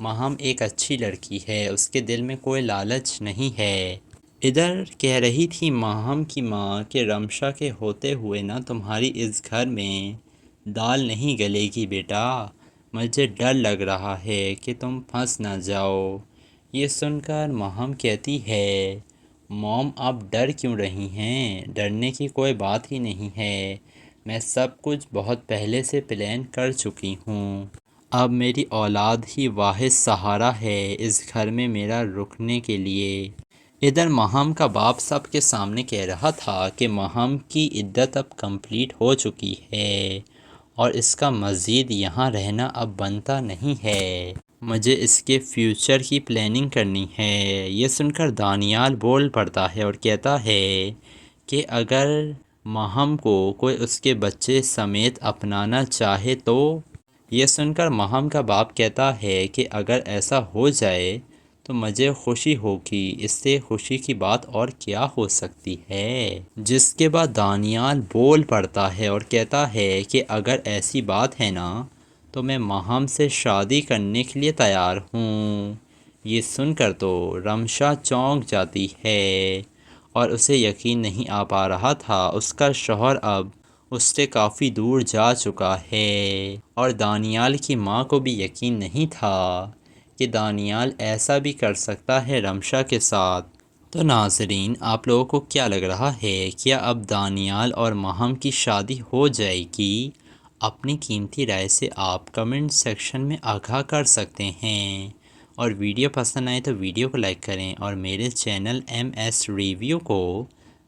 مہم ایک اچھی لڑکی ہے، اس کے دل میں کوئی لالچ نہیں ہے۔ ادھر کہہ رہی تھی مہم کی ماں کہ رمشا کے ہوتے ہوئے نا تمہاری اس گھر میں دال نہیں گلے گی بیٹا، مجھے ڈر لگ رہا ہے کہ تم پھنس نہ جاؤ۔ یہ سن کر مہم کہتی ہے موم آپ ڈر کیوں رہی ہیں؟ ڈرنے کی کوئی بات ہی نہیں ہے، میں سب کچھ بہت پہلے سے پلان کر چکی ہوں۔ اب میری اولاد ہی واحد سہارا ہے اس گھر میں میرا رکنے کے لیے۔ ادھر مہم کا باپ سب کے سامنے کہہ رہا تھا کہ مہم کی عدت اب کمپلیٹ ہو چکی ہے اور اس کا مزید یہاں رہنا اب بنتا نہیں ہے، مجھے اس کے فیوچر کی پلاننگ کرنی ہے۔ یہ سن کر دانیال بول پڑتا ہے اور کہتا ہے کہ اگر مہم کو کوئی اس کے بچے سمیت اپنانا چاہے تو۔ یہ سن کر مہم کا باپ کہتا ہے کہ اگر ایسا ہو جائے تو مجھے خوشی ہوگی، اس سے خوشی کی بات اور کیا ہو سکتی ہے۔ جس کے بعد دانیال بول پڑتا ہے اور کہتا ہے کہ اگر ایسی بات ہے نا تو میں مہم سے شادی کرنے کے لیے تیار ہوں۔ یہ سن کر تو رمشا چونک جاتی ہے اور اسے یقین نہیں آ پا رہا تھا، اس کا شوہر اب اس سے کافی دور جا چکا ہے اور دانیال کی ماں کو بھی یقین نہیں تھا کہ دانیال ایسا بھی کر سکتا ہے رمشا کے ساتھ۔ تو ناظرین آپ لوگوں کو کیا لگ رہا ہے، کیا اب دانیال اور مہم کی شادی ہو جائے گی؟ اپنی قیمتی رائے سے آپ کمنٹ سیکشن میں آگاہ کر سکتے ہیں، اور ویڈیو پسند آئے تو ویڈیو کو لائک کریں اور میرے چینل MS ریویو کو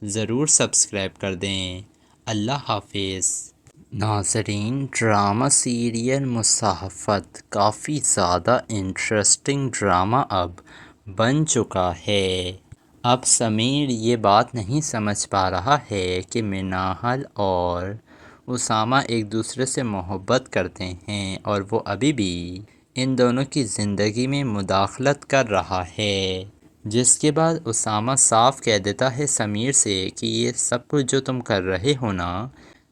ضرور سبسکرائب کر دیں۔ اللہ حافظ۔ ناظرین ڈرامہ سیریل مصاحفت کافی زیادہ انٹرسٹنگ ڈرامہ اب بن چکا ہے۔ اب سمیر یہ بات نہیں سمجھ پا رہا ہے کہ منال اور اسامہ ایک دوسرے سے محبت کرتے ہیں اور وہ ابھی بھی ان دونوں کی زندگی میں مداخلت کر رہا ہے، جس کے بعد اسامہ صاف کہہ دیتا ہے سمیر سے کہ یہ سب کچھ جو تم کر رہے ہو نا،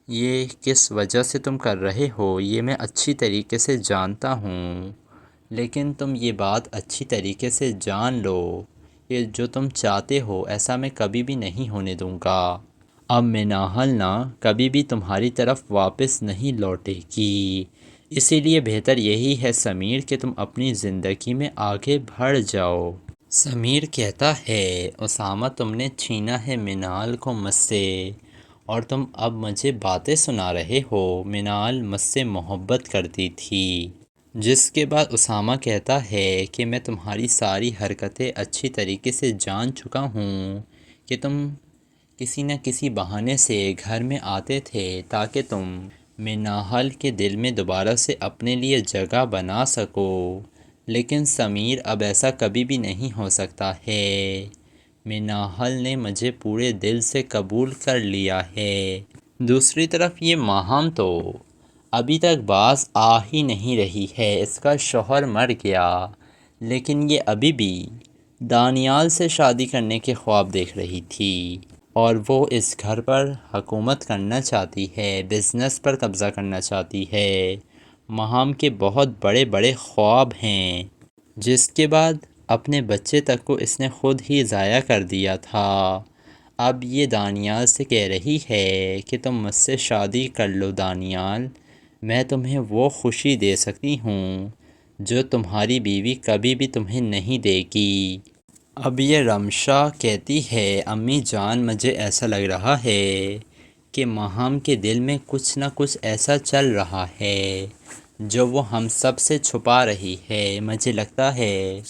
یہ کس وجہ سے تم کر رہے ہو یہ میں اچھی طریقے سے جانتا ہوں، لیکن تم یہ بات اچھی طریقے سے جان لو کہ جو تم چاہتے ہو ایسا میں کبھی بھی نہیں ہونے دوں گا۔ اب منال نا کبھی بھی تمہاری طرف واپس نہیں لوٹے گی، اسی لیے بہتر یہی ہے سمیر کہ تم اپنی زندگی میں آگے بڑھ جاؤ۔ سمیر کہتا ہے اسامہ تم نے چھینا ہے منال کو مجھ سے اور تم اب مجھے باتیں سنا رہے ہو، منال مجھ سے محبت کرتی تھی۔ جس کے بعد اسامہ کہتا ہے کہ میں تمہاری ساری حرکتیں اچھی طریقے سے جان چکا ہوں کہ تم کسی نہ کسی بہانے سے گھر میں آتے تھے تاکہ تم منال کے دل میں دوبارہ سے اپنے لیے جگہ بنا سکو، لیکن سمیر اب ایسا کبھی بھی نہیں ہو سکتا ہے، منال نے مجھے پورے دل سے قبول کر لیا ہے۔ دوسری طرف یہ مہم تو ابھی تک باز آ ہی نہیں رہی ہے، اس کا شوہر مر گیا لیکن یہ ابھی بھی دانیال سے شادی کرنے کے خواب دیکھ رہی تھی اور وہ اس گھر پر حکومت کرنا چاہتی ہے، بزنس پر قبضہ کرنا چاہتی ہے۔ مہم کے بہت بڑے بڑے خواب ہیں، جس کے بعد اپنے بچے تک کو اس نے خود ہی ضائع کر دیا تھا۔ اب یہ دانیال سے کہہ رہی ہے کہ تم مجھ سے شادی کر لو دانیال، میں تمہیں وہ خوشی دے سکتی ہوں جو تمہاری بیوی کبھی بھی تمہیں نہیں دے گی۔ اب یہ رمشا کہتی ہے امی جان مجھے ایسا لگ رہا ہے کہ مہم کے دل میں کچھ نہ کچھ ایسا چل رہا ہے جو وہ ہم سب سے چھپا رہی ہے، مجھے لگتا ہے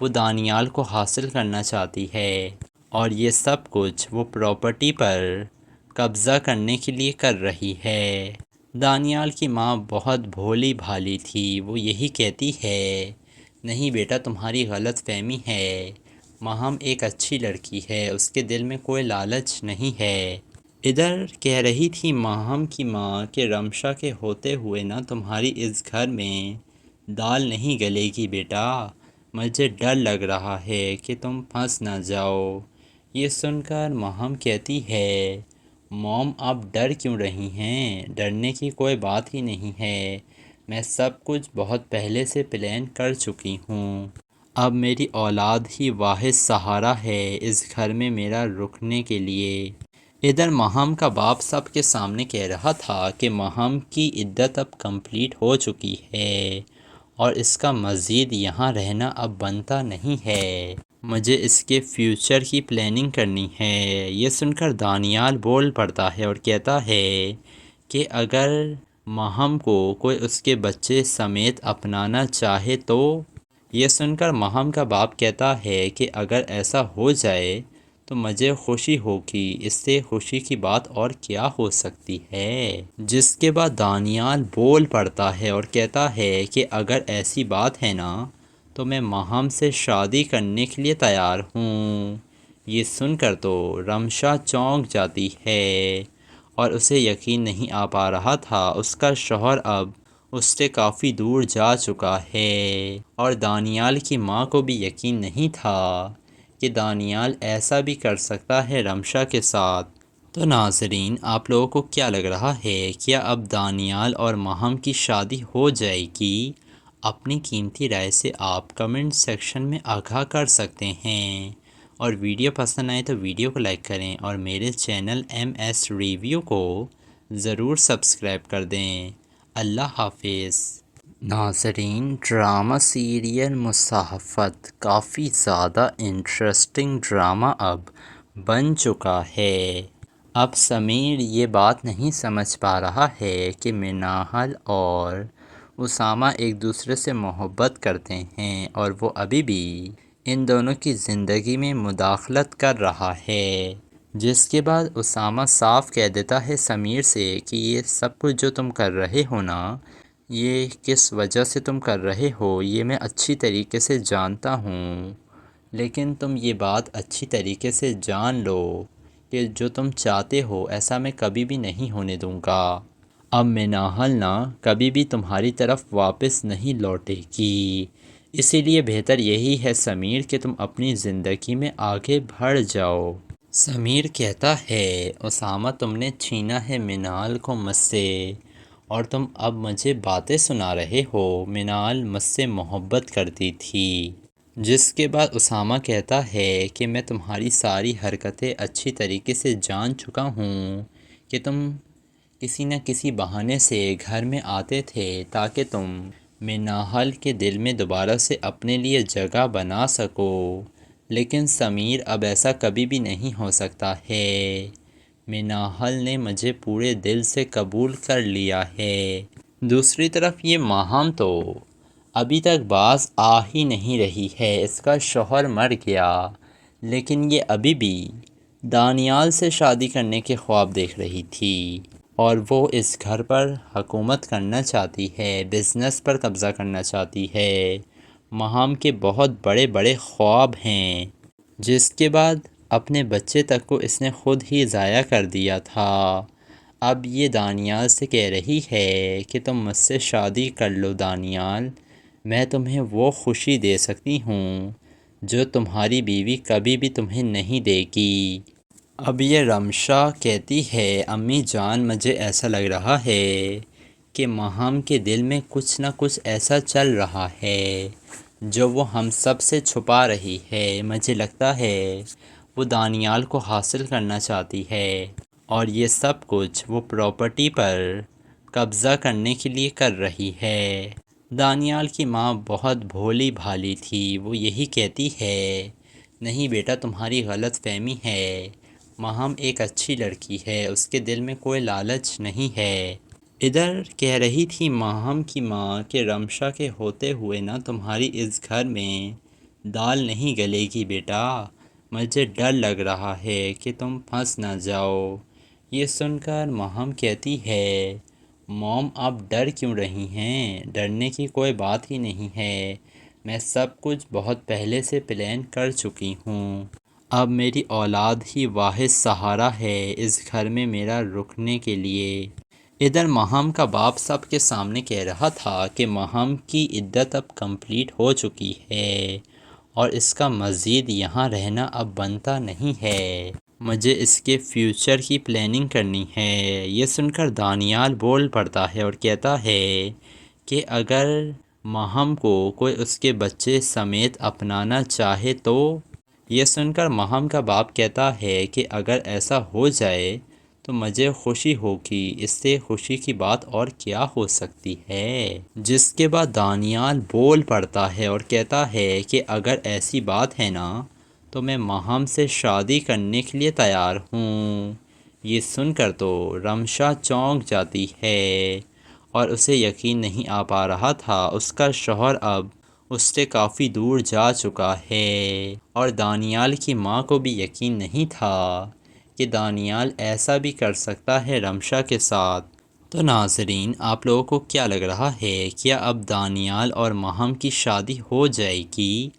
وہ دانیال کو حاصل کرنا چاہتی ہے اور یہ سب کچھ وہ پراپرٹی پر قبضہ کرنے کے لیے کر رہی ہے۔ دانیال کی ماں بہت بھولی بھالی تھی، وہ یہی کہتی ہے نہیں بیٹا تمہاری غلط فہمی ہے، مہم ایک اچھی لڑکی ہے، اس کے دل میں کوئی لالچ نہیں ہے۔ ادھر کہہ رہی تھی مہم کی ماں کہ رمشا کے ہوتے ہوئے نا تمہاری اس گھر میں دال نہیں گلے گی بیٹا، مجھے ڈر لگ رہا ہے کہ تم پھنس نہ جاؤ۔ یہ سن کر مہم کہتی ہے موم آپ ڈر کیوں رہی ہیں؟ ڈرنے کی کوئی بات ہی نہیں ہے، میں سب کچھ بہت پہلے سے پلان کر چکی ہوں۔ اب میری اولاد ہی واحد سہارا ہے اس گھر میں میرا رکنے کے لیے۔ ادھر مہم کا باپ سب کے سامنے کہہ رہا تھا کہ مہم کی عدت اب کمپلیٹ ہو چکی ہے اور اس کا مزید یہاں رہنا اب بنتا نہیں ہے، مجھے اس کے فیوچر کی پلاننگ کرنی ہے۔ یہ سن کر دانیال بول پڑتا ہے اور کہتا ہے کہ اگر مہم کو کوئی اس کے بچے سمیت اپنانا چاہے تو۔ یہ سن کر مہم کا باپ کہتا ہے کہ اگر ایسا ہو جائے تو مجھے خوشی ہوگی، اس سے خوشی کی بات اور کیا ہو سکتی ہے۔ جس کے بعد دانیال بول پڑتا ہے اور کہتا ہے کہ اگر ایسی بات ہے نا تو میں مہم سے شادی کرنے کے لیے تیار ہوں۔ یہ سن کر تو رمشا چونک جاتی ہے اور اسے یقین نہیں آ پا رہا تھا اس کا شوہر اب اس سے کافی دور جا چکا ہے، اور دانیال کی ماں کو بھی یقین نہیں تھا کہ دانیال ایسا بھی کر سکتا ہے رمشا کے ساتھ۔ تو ناظرین، آپ لوگوں کو کیا لگ رہا ہے، کیا اب دانیال اور مہم کی شادی ہو جائے گی؟ اپنی قیمتی رائے سے آپ کمنٹ سیکشن میں آگاہ کر سکتے ہیں، اور ویڈیو پسند آئے تو ویڈیو کو لائک کریں اور میرے چینل MS ریویو کو ضرور سبسکرائب کر دیں۔ اللہ حافظ۔ ناظرین، ڈرامہ سیریل مصاحفت کافی زیادہ انٹرسٹنگ ڈرامہ اب بن چکا ہے۔ اب سمیر یہ بات نہیں سمجھ پا رہا ہے کہ منال اور اسامہ ایک دوسرے سے محبت کرتے ہیں اور وہ ابھی بھی ان دونوں کی زندگی میں مداخلت کر رہا ہے، جس کے بعد اسامہ صاف کہہ دیتا ہے سمیر سے کہ یہ سب کچھ جو تم کر رہے ہو نا، یہ کس وجہ سے تم کر رہے ہو یہ میں اچھی طریقے سے جانتا ہوں، لیکن تم یہ بات اچھی طریقے سے جان لو کہ جو تم چاہتے ہو ایسا میں کبھی بھی نہیں ہونے دوں گا۔ اب منال نا کبھی بھی تمہاری طرف واپس نہیں لوٹے گی، اسی لیے بہتر یہی ہے سمیر کہ تم اپنی زندگی میں آگے بڑھ جاؤ۔ سمیر کہتا ہے اسامہ تم نے چھینا ہے منال کو مجھ سے، اور تم اب مجھے باتیں سنا رہے ہو، منال مجھ سے محبت کرتی تھی۔ جس کے بعد اسامہ کہتا ہے کہ میں تمہاری ساری حرکتیں اچھی طریقے سے جان چکا ہوں کہ تم کسی نہ کسی بہانے سے گھر میں آتے تھے تاکہ تم منال کے دل میں دوبارہ سے اپنے لیے جگہ بنا سکو، لیکن سمیر اب ایسا کبھی بھی نہیں ہو سکتا ہے۔ منال نے مجھے پورے دل سے قبول کر لیا ہے۔ دوسری طرف یہ مہم تو ابھی تک باز آ ہی نہیں رہی ہے، اس کا شوہر مر گیا، لیکن یہ ابھی بھی دانیال سے شادی کرنے کے خواب دیکھ رہی تھی، اور وہ اس گھر پر حکومت کرنا چاہتی ہے، بزنس پر قبضہ کرنا چاہتی ہے۔ مہم کے بہت بڑے بڑے خواب ہیں، جس کے بعد اپنے بچے تک کو اس نے خود ہی ضائع کر دیا تھا۔ اب یہ دانیال سے کہہ رہی ہے کہ تم مجھ سے شادی کر لو دانیال، میں تمہیں وہ خوشی دے سکتی ہوں جو تمہاری بیوی کبھی بھی تمہیں نہیں دے گی۔ اب یہ رمشا کہتی ہے امی جان مجھے ایسا لگ رہا ہے کہ مہم کے دل میں کچھ نہ کچھ ایسا چل رہا ہے جو وہ ہم سب سے چھپا رہی ہے، مجھے لگتا ہے وہ دانیال کو حاصل کرنا چاہتی ہے، اور یہ سب کچھ وہ پراپرٹی پر قبضہ کرنے کے لیے کر رہی ہے۔ دانیال کی ماں بہت بھولی بھالی تھی، وہ یہی کہتی ہے نہیں بیٹا تمہاری غلط فہمی ہے، مہم ایک اچھی لڑکی ہے، اس کے دل میں کوئی لالچ نہیں ہے۔ ادھر کہہ رہی تھی مہم کی ماں کہ رمشا کے ہوتے ہوئے نا تمہاری اس گھر میں دال نہیں گلے گی بیٹا، مجھے ڈر لگ رہا ہے کہ تم پھنس نہ جاؤ۔ یہ سن کر مہم کہتی ہے موم آپ ڈر کیوں رہی ہیں، ڈرنے کی کوئی بات ہی نہیں ہے، میں سب کچھ بہت پہلے سے پلان کر چکی ہوں، اب میری اولاد ہی واحد سہارا ہے اس گھر میں میرا رکنے کے لیے۔ ادھر مہم کا باپ سب کے سامنے کہہ رہا تھا کہ مہم کی عدت اب کمپلیٹ ہو چکی ہے اور اس کا مزید یہاں رہنا اب بنتا نہیں ہے، مجھے اس کے فیوچر کی پلاننگ کرنی ہے۔ یہ سن کر دانیال بول پڑتا ہے اور کہتا ہے کہ اگر ماہم کو کوئی اس کے بچے سمیت اپنانا چاہے تو۔ یہ سن کر ماہم کا باپ کہتا ہے کہ اگر ایسا ہو جائے تو مجھے خوشی ہوگی، اس سے خوشی کی بات اور کیا ہو سکتی ہے۔ جس کے بعد دانیال بول پڑتا ہے اور کہتا ہے کہ اگر ایسی بات ہے نا تو میں ماہم سے شادی کرنے کے لیے تیار ہوں۔ یہ سن کر تو رمشا چونک جاتی ہے اور اسے یقین نہیں آ پا رہا تھا، اس کا شوہر اب اس سے کافی دور جا چکا ہے، اور دانیال کی ماں کو بھی یقین نہیں تھا کہ دانیال ایسا بھی کر سکتا ہے رمشا کے ساتھ۔ تو ناظرین، آپ لوگوں کو کیا لگ رہا ہے، کیا اب دانیال اور ماہم کی شادی ہو جائے گی؟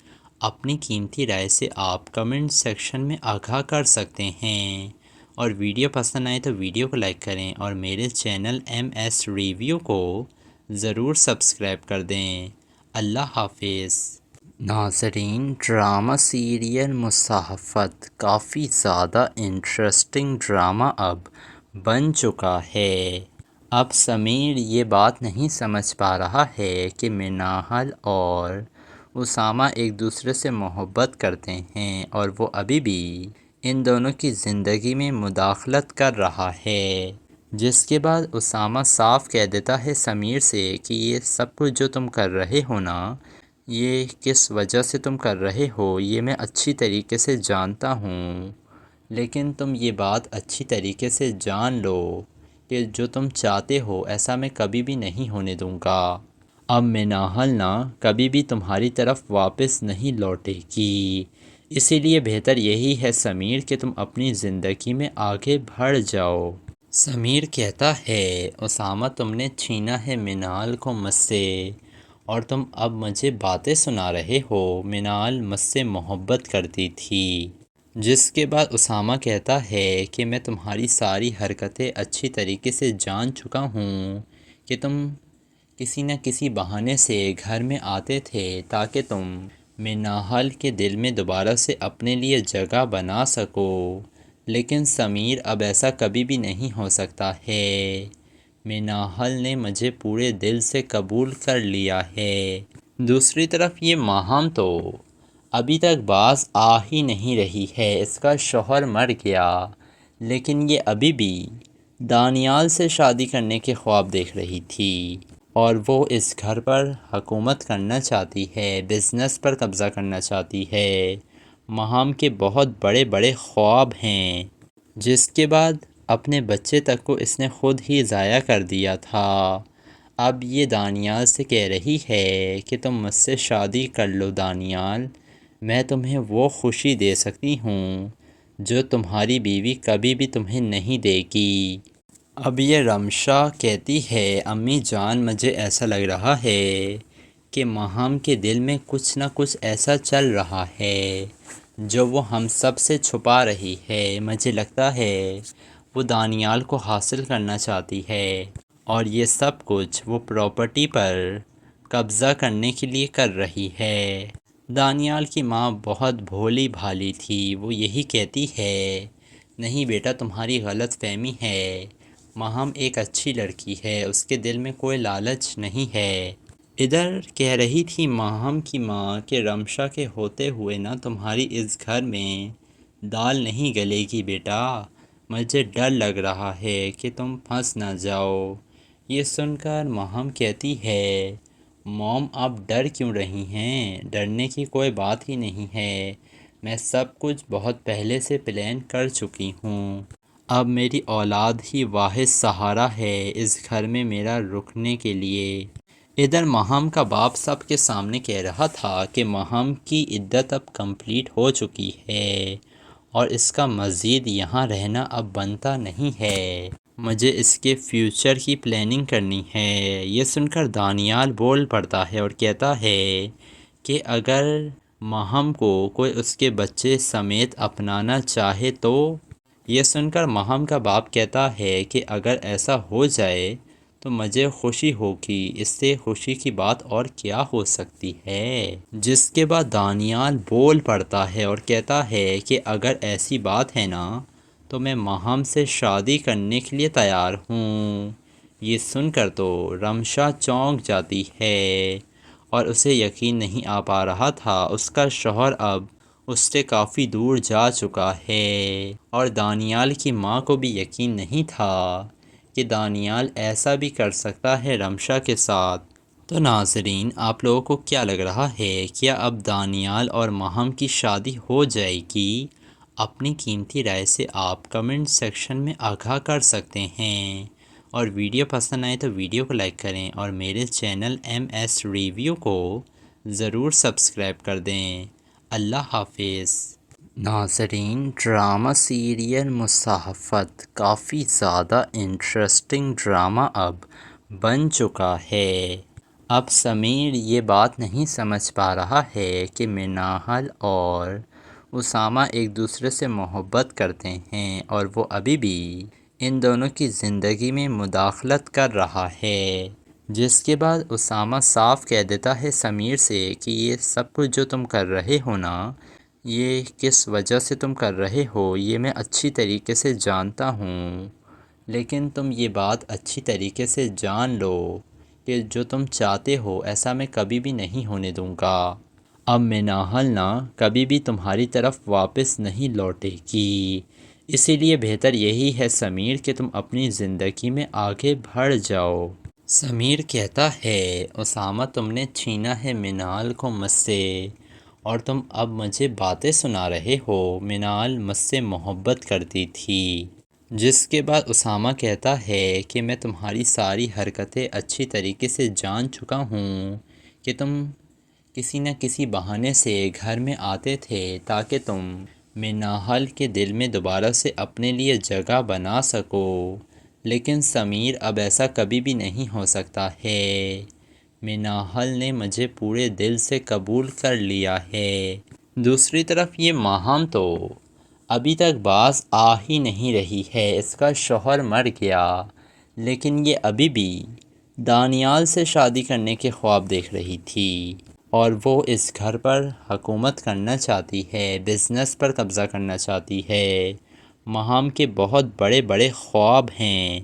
اپنی قیمتی رائے سے آپ کمنٹ سیکشن میں آگاہ کر سکتے ہیں، اور ویڈیو پسند آئے تو ویڈیو کو لائک کریں اور میرے چینل MS ریویو کو ضرور سبسکرائب کر دیں۔ اللہ حافظ۔ ناظرین، ڈرامہ سیریل مصاحفت کافی زیادہ انٹرسٹنگ ڈرامہ اب بن چکا ہے۔ اب سمیر یہ بات نہیں سمجھ پا رہا ہے کہ منال اور اسامہ ایک دوسرے سے محبت کرتے ہیں، اور وہ ابھی بھی ان دونوں کی زندگی میں مداخلت کر رہا ہے، جس کے بعد اسامہ صاف کہہ دیتا ہے سمیر سے کہ یہ سب کچھ جو تم کر رہے ہو نا، یہ کس وجہ سے تم کر رہے ہو یہ میں اچھی طریقے سے جانتا ہوں، لیکن تم یہ بات اچھی طریقے سے جان لو کہ جو تم چاہتے ہو ایسا میں کبھی بھی نہیں ہونے دوں گا۔ اب منال نا کبھی بھی تمہاری طرف واپس نہیں لوٹے گی، اسی لیے بہتر یہی ہے سمیر کہ تم اپنی زندگی میں آگے بڑھ جاؤ۔ سمیر کہتا ہے اسامہ تم نے چھینا ہے منال کو مجھ سے، اور تم اب مجھے باتیں سنا رہے ہو، منال مجھ سے محبت کرتی تھی۔ جس کے بعد اسامہ کہتا ہے کہ میں تمہاری ساری حرکتیں اچھی طریقے سے جان چکا ہوں کہ تم کسی نہ کسی بہانے سے گھر میں آتے تھے تاکہ تم منال کے دل میں دوبارہ سے اپنے لیے جگہ بنا سکو، لیکن سمیر اب ایسا کبھی بھی نہیں ہو سکتا ہے۔ منال نے مجھے پورے دل سے قبول کر لیا ہے۔ دوسری طرف یہ ماہم تو ابھی تک باز آ ہی نہیں رہی ہے، اس کا شوہر مر گیا، لیکن یہ ابھی بھی دانیال سے شادی کرنے کے خواب دیکھ رہی تھی، اور وہ اس گھر پر حکومت کرنا چاہتی ہے، بزنس پر قبضہ کرنا چاہتی ہے۔ ماہم کے بہت بڑے بڑے خواب ہیں، جس کے بعد اپنے بچے تک کو اس نے خود ہی ضائع کر دیا تھا۔ اب یہ دانیال سے کہہ رہی ہے کہ تم مجھ سے شادی کر لو دانیال، میں تمہیں وہ خوشی دے سکتی ہوں جو تمہاری بیوی کبھی بھی تمہیں نہیں دے گی۔ اب یہ رمشا کہتی ہے امی جان مجھے ایسا لگ رہا ہے کہ ماہم کے دل میں کچھ نہ کچھ ایسا چل رہا ہے جو وہ ہم سب سے چھپا رہی ہے، مجھے لگتا ہے وہ دانیال کو حاصل کرنا چاہتی ہے، اور یہ سب کچھ وہ پراپرٹی پر قبضہ کرنے کے لیے کر رہی ہے۔ دانیال کی ماں بہت بھولی بھالی تھی، وہ یہی کہتی ہے نہیں بیٹا تمہاری غلط فہمی ہے، ماہم ایک اچھی لڑکی ہے، اس کے دل میں کوئی لالچ نہیں ہے۔ ادھر کہہ رہی تھی ماہم کی ماں کہ رمشا کے ہوتے ہوئے نا تمہاری اس گھر میں دال نہیں گلے گی بیٹا، مجھے ڈر لگ رہا ہے کہ تم پھنس نہ جاؤ۔ یہ سن کر ماہم کہتی ہے موم آپ ڈر کیوں رہی ہیں، ڈرنے کی کوئی بات ہی نہیں ہے، میں سب کچھ بہت پہلے سے پلان کر چکی ہوں، اب میری اولاد ہی واحد سہارا ہے اس گھر میں میرا رکنے کے لیے۔ ادھر ماہم کا باپ سب کے سامنے کہہ رہا تھا کہ ماہم کی عدت اب کمپلیٹ ہو چکی ہے اور اس کا مزید یہاں رہنا اب بنتا نہیں ہے، مجھے اس کے فیوچر کی پلاننگ کرنی ہے۔ یہ سن کر دانیال بول پڑتا ہے اور کہتا ہے کہ اگر ماہم کو کوئی اس کے بچے سمیت اپنانا چاہے تو۔ یہ سن کر ماہم کا باپ کہتا ہے کہ اگر ایسا ہو جائے تو مجھے خوشی ہوگی، اس سے خوشی کی بات اور کیا ہو سکتی ہے۔ جس کے بعد دانیال بول پڑتا ہے اور کہتا ہے کہ اگر ایسی بات ہے نا تو میں ماہم سے شادی کرنے کے لیے تیار ہوں۔ یہ سن کر تو رمشا چونک جاتی ہے اور اسے یقین نہیں آ پا رہا تھا اس کا شوہر اب اس سے کافی دور جا چکا ہے، اور دانیال کی ماں کو بھی یقین نہیں تھا کہ دانیال ایسا بھی کر سکتا ہے رمشا کے ساتھ۔ تو ناظرین، آپ لوگوں کو کیا لگ رہا ہے، کیا اب دانیال اور ماہم کی شادی ہو جائے گی؟ اپنی قیمتی رائے سے آپ کمنٹ سیکشن میں آگاہ کر سکتے ہیں، اور ویڈیو پسند آئے تو ویڈیو کو لائک کریں اور میرے چینل MS ریویو کو ضرور سبسکرائب کر دیں۔ اللہ حافظ۔ ناظرین، ڈرامہ سیریل مصاحفت کافی زیادہ انٹرسٹنگ ڈرامہ اب بن چکا ہے۔ اب سمیر یہ بات نہیں سمجھ پا رہا ہے کہ منال اور اسامہ ایک دوسرے سے محبت کرتے ہیں، اور وہ ابھی بھی ان دونوں کی زندگی میں مداخلت کر رہا ہے، جس کے بعد اسامہ صاف کہہ دیتا ہے سمیر سے کہ یہ سب کچھ جو تم کر رہے ہو نا، یہ کس وجہ سے تم کر رہے ہو یہ میں اچھی طریقے سے جانتا ہوں، لیکن تم یہ بات اچھی طریقے سے جان لو کہ جو تم چاہتے ہو ایسا میں کبھی بھی نہیں ہونے دوں گا۔ اب منال نا کبھی بھی تمہاری طرف واپس نہیں لوٹے گی، اسی لیے بہتر یہی ہے سمیر کہ تم اپنی زندگی میں آگے بڑھ جاؤ۔ سمیر کہتا ہے اسامہ تم نے چھینا ہے منال کو مجھ سے، اور تم اب مجھے باتیں سنا رہے ہو، منال مجھ سے محبت کرتی تھی۔ جس کے بعد اسامہ کہتا ہے کہ میں تمہاری ساری حرکتیں اچھی طریقے سے جان چکا ہوں کہ تم کسی نہ کسی بہانے سے گھر میں آتے تھے تاکہ تم منال کے دل میں دوبارہ سے اپنے لیے جگہ بنا سکو، لیکن سمیر اب ایسا کبھی بھی نہیں ہو سکتا ہے۔ منال نے مجھے پورے دل سے قبول کر لیا ہے۔ دوسری طرف یہ ماہم تو ابھی تک باز آ ہی نہیں رہی ہے، اس کا شوہر مر گیا، لیکن یہ ابھی بھی دانیال سے شادی کرنے کے خواب دیکھ رہی تھی، اور وہ اس گھر پر حکومت کرنا چاہتی ہے، بزنس پر قبضہ کرنا چاہتی ہے۔ ماہم کے بہت بڑے بڑے خواب ہیں،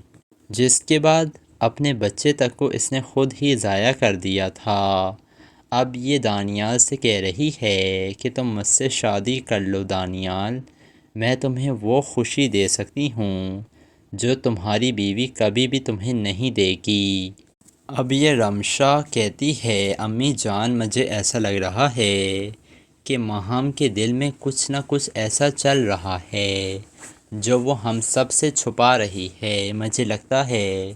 جس کے بعد اپنے بچے تک کو اس نے خود ہی ضائع کر دیا تھا۔ اب یہ دانیال سے کہہ رہی ہے کہ تم مجھ سے شادی کر لو دانیال، میں تمہیں وہ خوشی دے سکتی ہوں جو تمہاری بیوی کبھی بھی تمہیں نہیں دے گی۔ اب یہ رمشا کہتی ہے امی جان مجھے ایسا لگ رہا ہے کہ ماہم کے دل میں کچھ نہ کچھ ایسا چل رہا ہے جو وہ ہم سب سے چھپا رہی ہے، مجھے لگتا ہے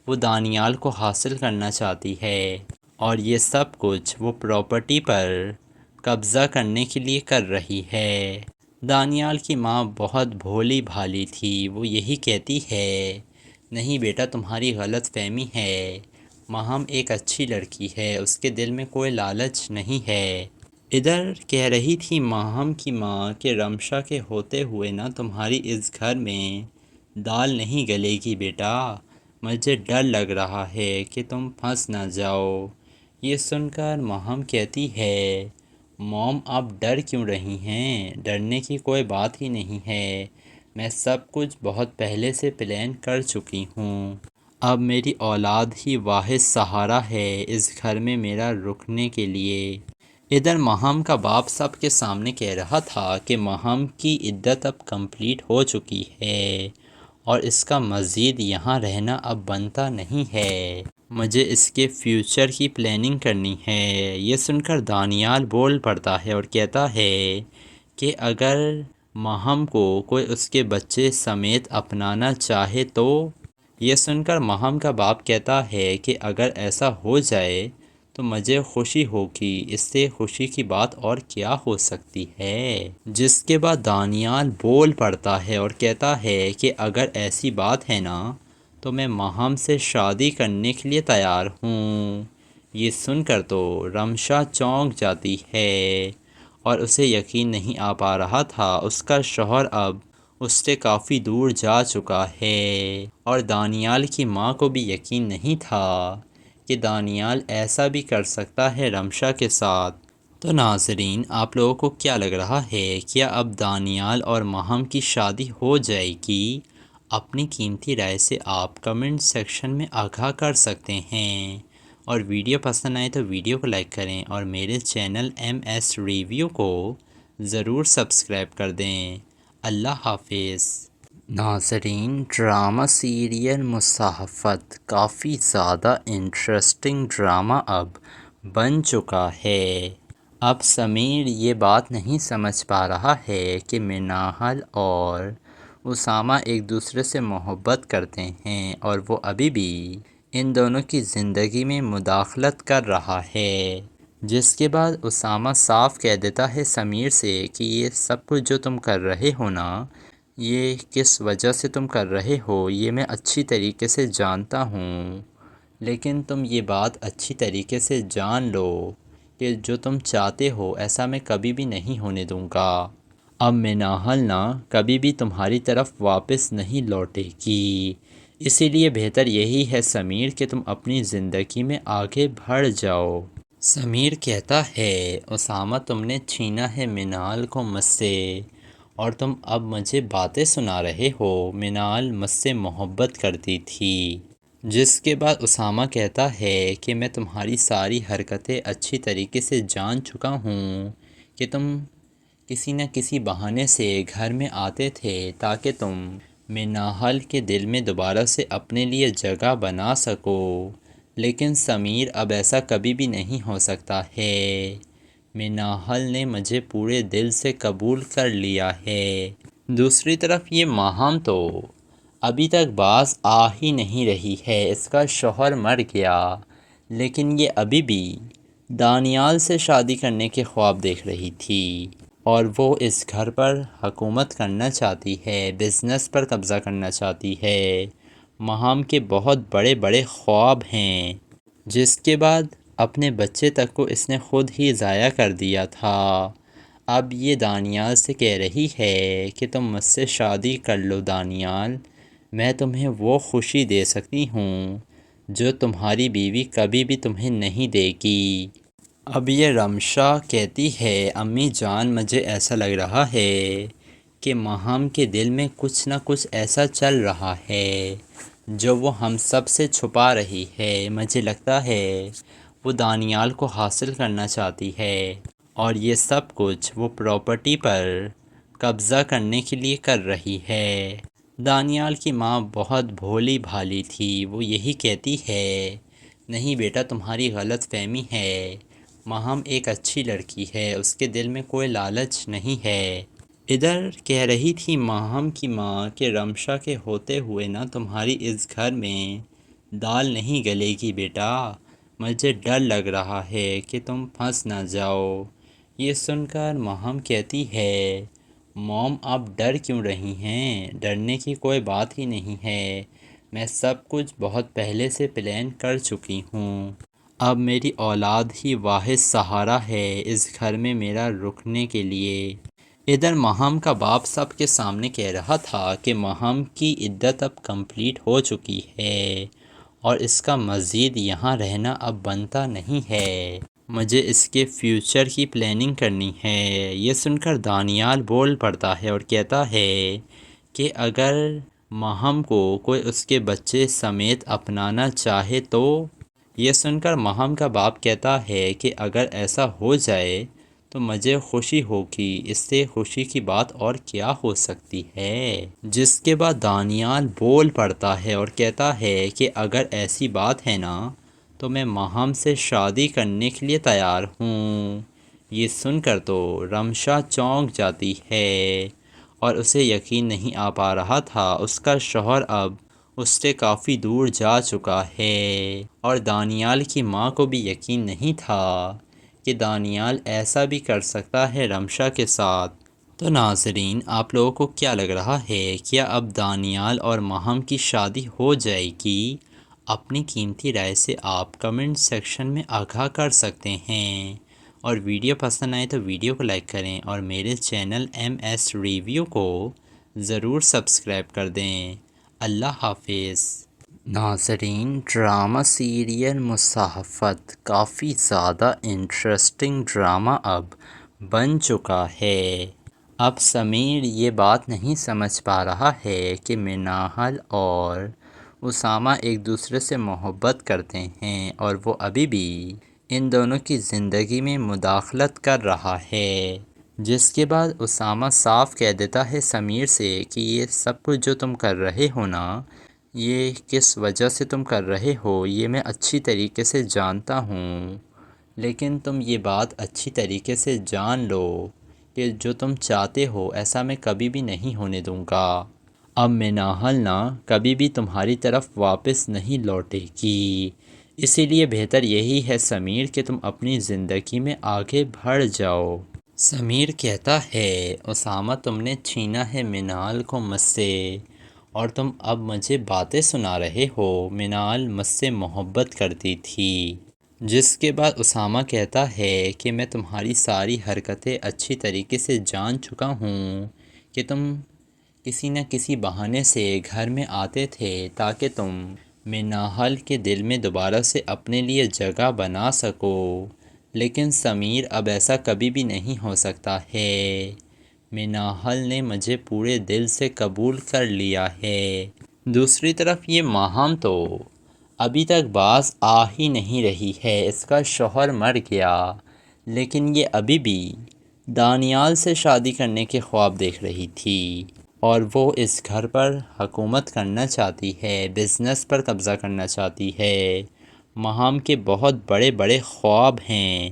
وہ دانیال کو حاصل کرنا چاہتی ہے، اور یہ سب کچھ وہ پراپرٹی پر قبضہ کرنے کے لیے کر رہی ہے۔ دانیال کی ماں بہت بھولی بھالی تھی، وہ یہی کہتی ہے نہیں بیٹا تمہاری غلط فہمی ہے، ماہم ایک اچھی لڑکی ہے، اس کے دل میں کوئی لالچ نہیں ہے۔ ادھر کہہ رہی تھی ماہم کی ماں کہ رمشا کے ہوتے ہوئے نا تمہاری اس گھر میں دال نہیں گلے گی بیٹا، مجھے ڈر لگ رہا ہے کہ تم پھنس نہ جاؤ۔ یہ سن کر ماہم کہتی ہے موم آپ ڈر کیوں رہی ہیں، ڈرنے کی کوئی بات ہی نہیں ہے، میں سب کچھ بہت پہلے سے پلان کر چکی ہوں، اب میری اولاد ہی واحد سہارا ہے اس گھر میں میرا رکنے کے لیے۔ ادھر ماہم کا باپ سب کے سامنے کہہ رہا تھا کہ ماہم کی عدت اب کمپلیٹ ہو چکی ہے اور اس کا مزید یہاں رہنا اب بنتا نہیں ہے، مجھے اس کے فیوچر کی پلاننگ کرنی ہے۔ یہ سن کر دانیال بول پڑتا ہے اور کہتا ہے کہ اگر ماہم کو کوئی اس کے بچے سمیت اپنانا چاہے تو۔ یہ سن کر ماہم کا باپ کہتا ہے کہ اگر ایسا ہو جائے تو مجھے خوشی ہوگی، اس سے خوشی کی بات اور کیا ہو سکتی ہے۔ جس کے بعد دانیال بول پڑتا ہے اور کہتا ہے کہ اگر ایسی بات ہے نا تو میں ماہم سے شادی کرنے کے لیے تیار ہوں۔ یہ سن کر تو رمشا چونک جاتی ہے اور اسے یقین نہیں آ پا رہا تھا اس کا شوہر اب اس سے کافی دور جا چکا ہے، اور دانیال کی ماں کو بھی یقین نہیں تھا کہ دانیال ایسا بھی کر سکتا ہے رمشا کے ساتھ۔ تو ناظرین، آپ لوگوں کو کیا لگ رہا ہے، کیا اب دانیال اور ماہم کی شادی ہو جائے گی؟ اپنی قیمتی رائے سے آپ کمنٹ سیکشن میں آگاہ کر سکتے ہیں، اور ویڈیو پسند آئے تو ویڈیو کو لائک کریں اور میرے چینل MS ریویو کو ضرور سبسکرائب کر دیں۔ اللہ حافظ۔ ناظرین، ڈرامہ سیریل مصاحفت کافی زیادہ انٹرسٹنگ ڈرامہ اب بن چکا ہے۔ اب سمیر یہ بات نہیں سمجھ پا رہا ہے کہ منال اور اسامہ ایک دوسرے سے محبت کرتے ہیں، اور وہ ابھی بھی ان دونوں کی زندگی میں مداخلت کر رہا ہے، جس کے بعد اسامہ صاف کہہ دیتا ہے سمیر سے کہ یہ سب کچھ جو تم کر رہے ہو نا، یہ کس وجہ سے تم کر رہے ہو یہ میں اچھی طریقے سے جانتا ہوں، لیکن تم یہ بات اچھی طریقے سے جان لو کہ جو تم چاہتے ہو ایسا میں کبھی بھی نہیں ہونے دوں گا۔ اب منال نا کبھی بھی تمہاری طرف واپس نہیں لوٹے گی، اسی لیے بہتر یہی ہے سمیر کہ تم اپنی زندگی میں آگے بڑھ جاؤ۔ سمیر کہتا ہے اسامہ تم نے چھینا ہے منال کو مجھ سے، اور تم اب مجھے باتیں سنا رہے ہو، منال مجھ سے محبت کرتی تھی۔ جس کے بعد اسامہ کہتا ہے کہ میں تمہاری ساری حرکتیں اچھی طریقے سے جان چکا ہوں کہ تم کسی نہ کسی بہانے سے گھر میں آتے تھے تاکہ تم منال کے دل میں دوبارہ سے اپنے لیے جگہ بنا سکو، لیکن سمیر اب ایسا کبھی بھی نہیں ہو سکتا ہے۔ منال نے مجھے پورے دل سے قبول کر لیا ہے۔ دوسری طرف یہ ماہام تو ابھی تک باز آ ہی نہیں رہی ہے، اس کا شوہر مر گیا، لیکن یہ ابھی بھی دانیال سے شادی کرنے کے خواب دیکھ رہی تھی، اور وہ اس گھر پر حکومت کرنا چاہتی ہے، بزنس پر قبضہ کرنا چاہتی ہے۔ ماہام کے بہت بڑے بڑے خواب ہیں، جس کے بعد اپنے بچے تک کو اس نے خود ہی ضائع کر دیا تھا۔ اب یہ دانیال سے کہہ رہی ہے کہ تم مجھ سے شادی کر لو دانیال، میں تمہیں وہ خوشی دے سکتی ہوں جو تمہاری بیوی کبھی بھی تمہیں نہیں دے گی۔ اب یہ رمشا کہتی ہے امی جان مجھے ایسا لگ رہا ہے کہ ماہام کے دل میں کچھ نہ کچھ ایسا چل رہا ہے جو وہ ہم سب سے چھپا رہی ہے، مجھے لگتا ہے وہ دانیال کو حاصل کرنا چاہتی ہے، اور یہ سب کچھ وہ پراپرٹی پر قبضہ کرنے کے لیے کر رہی ہے۔ دانیال کی ماں بہت بھولی بھالی تھی، وہ یہی کہتی ہے نہیں بیٹا تمہاری غلط فہمی ہے، ماہام ایک اچھی لڑکی ہے، اس کے دل میں کوئی لالچ نہیں ہے۔ ادھر کہہ رہی تھی ماہام کی ماں کہ رمشا کے ہوتے ہوئے نا تمہاری اس گھر میں دال نہیں گلے گی بیٹا، مجھے ڈر لگ رہا ہے کہ تم پھنس نہ جاؤ۔ یہ سن کر ماہام کہتی ہے موم آپ ڈر کیوں رہی ہیں، ڈرنے کی کوئی بات ہی نہیں ہے، میں سب کچھ بہت پہلے سے پلان کر چکی ہوں، اب میری اولاد ہی واحد سہارا ہے اس گھر میں میرا رکنے کے لیے۔ ادھر ماہام کا باپ سب کے سامنے کہہ رہا تھا کہ ماہام کی عدت اب کمپلیٹ ہو چکی ہے، اور اس کا مزید یہاں رہنا اب بنتا نہیں ہے، مجھے اس کے فیوچر کی پلاننگ کرنی ہے۔ یہ سن کر دانیال بول پڑتا ہے اور کہتا ہے کہ اگر ماہام کو کوئی اس کے بچے سمیت اپنانا چاہے تو۔ یہ سن کر ماہام کا باپ کہتا ہے کہ اگر ایسا ہو جائے تو مجھے خوشی ہوگی، اس سے خوشی کی بات اور کیا ہو سکتی ہے۔ جس کے بعد دانیال بول پڑتا ہے اور کہتا ہے کہ اگر ایسی بات ہے نا تو میں ماہام سے شادی کرنے کے لیے تیار ہوں۔ یہ سن کر تو رمشا چونک جاتی ہے، اور اسے یقین نہیں آ پا رہا تھا اس کا شوہر اب اس سے کافی دور جا چکا ہے، اور دانیال کی ماں کو بھی یقین نہیں تھا کہ دانیال ایسا بھی کر سکتا ہے رمشا کے ساتھ۔ تو ناظرین آپ لوگوں کو کیا لگ رہا ہے، کیا اب دانیال اور ماہام کی شادی ہو جائے گی؟ اپنی قیمتی رائے سے آپ کمنٹ سیکشن میں آگاہ کر سکتے ہیں، اور ویڈیو پسند آئے تو ویڈیو کو لائک کریں اور میرے چینل MS ریویو کو ضرور سبسکرائب کر دیں۔ اللہ حافظ۔ ناظرین ڈرامہ سیریل مصاحفت کافی زیادہ انٹرسٹنگ ڈرامہ اب بن چکا ہے۔ اب سمیر یہ بات نہیں سمجھ پا رہا ہے کہ منال اور اسامہ ایک دوسرے سے محبت کرتے ہیں اور وہ ابھی بھی ان دونوں کی زندگی میں مداخلت کر رہا ہے، جس کے بعد اسامہ صاف کہہ دیتا ہے سمیر سے کہ یہ سب کچھ جو تم کر رہے ہو نا، یہ کس وجہ سے تم کر رہے ہو یہ میں اچھی طریقے سے جانتا ہوں، لیکن تم یہ بات اچھی طریقے سے جان لو کہ جو تم چاہتے ہو ایسا میں کبھی بھی نہیں ہونے دوں گا۔ اب منال نا کبھی بھی تمہاری طرف واپس نہیں لوٹے گی، اسی لیے بہتر یہی ہے سمیر کہ تم اپنی زندگی میں آگے بڑھ جاؤ۔ سمیر کہتا ہے اسامہ تم نے چھینا ہے منال کو مجھ سے اور تم اب مجھے باتیں سنا رہے ہو، منال مجھ سے محبت کرتی تھی، جس کے بعد اسامہ کہتا ہے کہ میں تمہاری ساری حرکتیں اچھی طریقے سے جان چکا ہوں کہ تم کسی نہ کسی بہانے سے گھر میں آتے تھے تاکہ تم منال کے دل میں دوبارہ سے اپنے لیے جگہ بنا سکو، لیکن سمیر اب ایسا کبھی بھی نہیں ہو سکتا ہے، منال نے مجھے پورے دل سے قبول کر لیا ہے۔ دوسری طرف یہ ماہم تو ابھی تک باز آ ہی نہیں رہی ہے، اس کا شوہر مر گیا لیکن یہ ابھی بھی دانیال سے شادی کرنے کے خواب دیکھ رہی تھی اور وہ اس گھر پر حکومت کرنا چاہتی ہے، بزنس پر قبضہ کرنا چاہتی ہے، ماہم کے بہت بڑے بڑے خواب ہیں،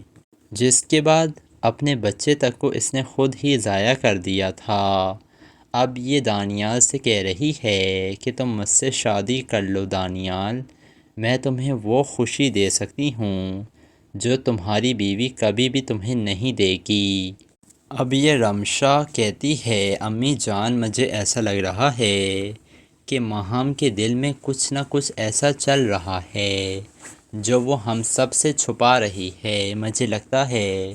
جس کے بعد اپنے بچے تک کو اس نے خود ہی ضائع کر دیا تھا۔ اب یہ دانیال سے کہہ رہی ہے کہ تم مجھ سے شادی کر لو دانیال، میں تمہیں وہ خوشی دے سکتی ہوں جو تمہاری بیوی کبھی بھی تمہیں نہیں دے گی۔ اب یہ رمشا کہتی ہے امی جان مجھے ایسا لگ رہا ہے کہ ماہم کے دل میں کچھ نہ کچھ ایسا چل رہا ہے جو وہ ہم سب سے چھپا رہی ہے، مجھے لگتا ہے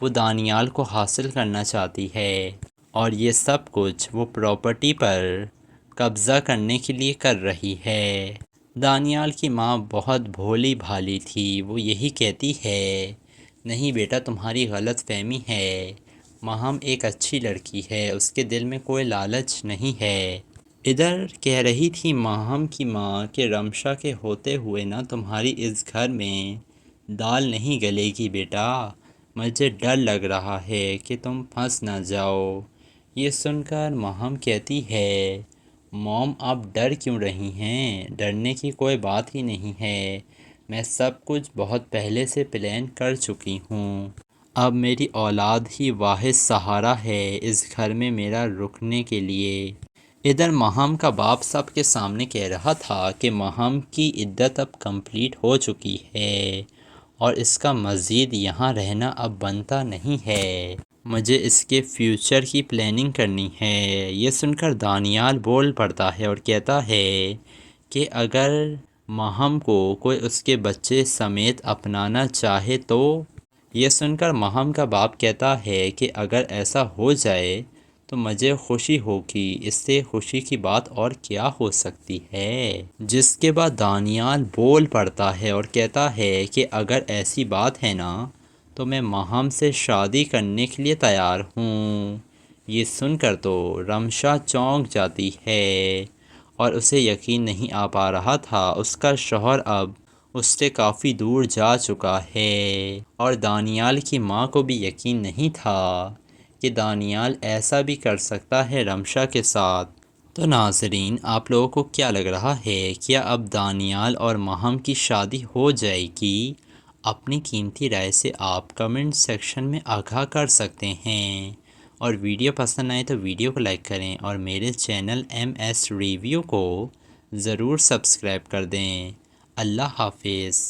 وہ دانیال کو حاصل کرنا چاہتی ہے اور یہ سب کچھ وہ پراپرٹی پر قبضہ کرنے کے لیے کر رہی ہے۔ دانیال کی ماں بہت بھولی بھالی تھی، وہ یہی کہتی ہے نہیں بیٹا تمہاری غلط فہمی ہے، ماہم ایک اچھی لڑکی ہے، اس کے دل میں کوئی لالچ نہیں ہے۔ ادھر کہہ رہی تھی ماہم کی ماں کہ رمشا کے ہوتے ہوئے نا تمہاری اس گھر میں دال نہیں گلے گی بیٹا، مجھے ڈر لگ رہا ہے کہ تم پھنس نہ جاؤ۔ یہ سن کر ماہم کہتی ہے موم آپ ڈر کیوں رہی ہیں، ڈرنے کی کوئی بات ہی نہیں ہے، میں سب کچھ بہت پہلے سے پلان کر چکی ہوں، اب میری اولاد ہی واحد سہارا ہے اس گھر میں میرا رکنے کے لیے۔ ادھر ماہم کا باپ سب کے سامنے کہہ رہا تھا کہ ماہم کی عدت اب کمپلیٹ ہو چکی ہے اور اس کا مزید یہاں رہنا اب بنتا نہیں ہے، مجھے اس کے فیوچر کی پلاننگ کرنی ہے۔ یہ سن کر دانیال بول پڑتا ہے اور کہتا ہے کہ اگر ماہم کو کوئی اس کے بچے سمیت اپنانا چاہے تو۔ یہ سن کر ماہم کا باپ کہتا ہے کہ اگر ایسا ہو جائے تو مجھے خوشی ہوگی، اس سے خوشی کی بات اور کیا ہو سکتی ہے۔ جس کے بعد دانیال بول پڑتا ہے اور کہتا ہے کہ اگر ایسی بات ہے نا تو میں ماہم سے شادی کرنے کے لیے تیار ہوں۔ یہ سن کر تو رمشا چونک جاتی ہے اور اسے یقین نہیں آ پا رہا تھا، اس کا شوہر اب اس سے کافی دور جا چکا ہے اور دانیال کی ماں کو بھی یقین نہیں تھا کہ دانیال ایسا بھی کر سکتا ہے رمشا کے ساتھ۔ تو ناظرین آپ لوگوں کو کیا لگ رہا ہے، کیا اب دانیال اور ماہم کی شادی ہو جائے گی؟ اپنی قیمتی رائے سے آپ کمنٹ سیکشن میں آگاہ کر سکتے ہیں اور ویڈیو پسند آئے تو ویڈیو کو لائک کریں اور میرے چینل MS ریویو کو ضرور سبسکرائب کر دیں۔ اللہ حافظ۔